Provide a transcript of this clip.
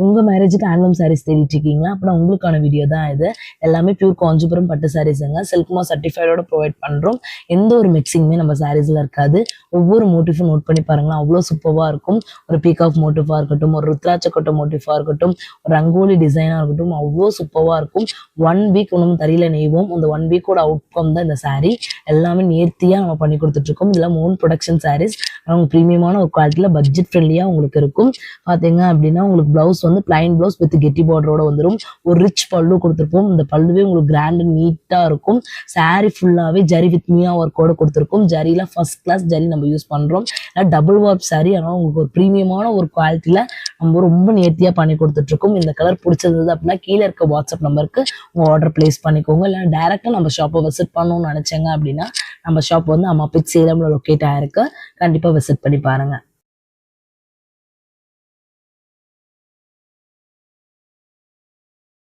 உங்க மேரேஜுக்கு ஹேண்ட்லூம் சாரீஸ் தேடிட்டு இருக்கீங்களா? அப்படின்னா உங்களுக்கான வீடியோ தான் இது. எல்லாமே பியூர் காஞ்சிபுரம் பட்டு சாரீஸுங்க. சில்க்மா சர்டிஃபைடோட ப்ரொவைட் பண்றோம். எந்த ஒரு மிக்சிங்குமே நம்ம சாரீஸ்ல இருக்காது. ஒவ்வொரு மோட்டிஃபும் நோட் பண்ணி பாருங்களேன், அவ்வளோ சூப்பராக இருக்கும். ஒரு பீகாக் மோட்டிஃபாக இருக்கட்டும், ஒரு ருத்ராட்சக்கொட்டை மோட்டிஃபாக இருக்கட்டும், ஒரு ரங்கோலி டிசைனாக இருக்கட்டும், அவ்வளோ சூப்பராக இருக்கும். 1 வீக் நம்ம தறியில நெய்வோம். அந்த 1 வீக்கோட அவுட்கம் தான் இந்த சாரீ. எல்லாமே நேர்த்தியாக நம்ம பண்ணி கொடுத்துட்ருக்கோம். இதெல்லாம் ஓன் ப்ரொடக்ஷன் சாரீஸ். அவங்க ப்ரீமியமான ஒரு குவாலிட்டியில் பட்ஜெட் ஃப்ரெண்ட்லியாக உங்களுக்கு இருக்கும். பார்த்தீங்க அப்படின்னா உங்களுக்கு ப்ளவுஸ் வந்து பிளைன் ப்ளவுஸ் வித் கெட்டி பார்டரோட வந்துடும். ஒரு ரிச் பல்லு கொடுத்துருப்போம். இந்த பல்லுவே உங்களுக்கு கிராண்ட் நீட்டாக இருக்கும். சாரீ ஃபுல்லாகவே ஜரி வித் மியா ஒர்க்கோட கொடுத்துருக்கும். ஜரியில் ஃபர்ஸ்ட் கிளாஸ் ஜரி நம்ம யூஸ் பண்ணுறோம். Double warp sari. ஆனால் உங்களுக்கு ஒரு ப்ரீமியமான ஒரு குவாலிட்டியில் நம்ம ரொம்ப நேர்த்தியாக பண்ணி கொடுத்துட்ருக்கோம். இந்த கலர் பிடிச்சிருந்தது அப்படின்னா கீழே இருக்க வாட்ஸ்அப் நம்பருக்கு உங்கள் ஆர்டர் பிளேஸ் பண்ணிக்கோங்க. இல்லை டேரெக்டாக நம்ம ஷாப்பை விசிட் பண்ணணும்னு நினச்சேங்க அப்படின்னா நம்ம ஷாப் வந்து அம்மாபேட் சேலம்ல லொக்கேட் ஆயிருக்கு. கண்டிப்பாக விசிட் பண்ணி பாருங்கள்.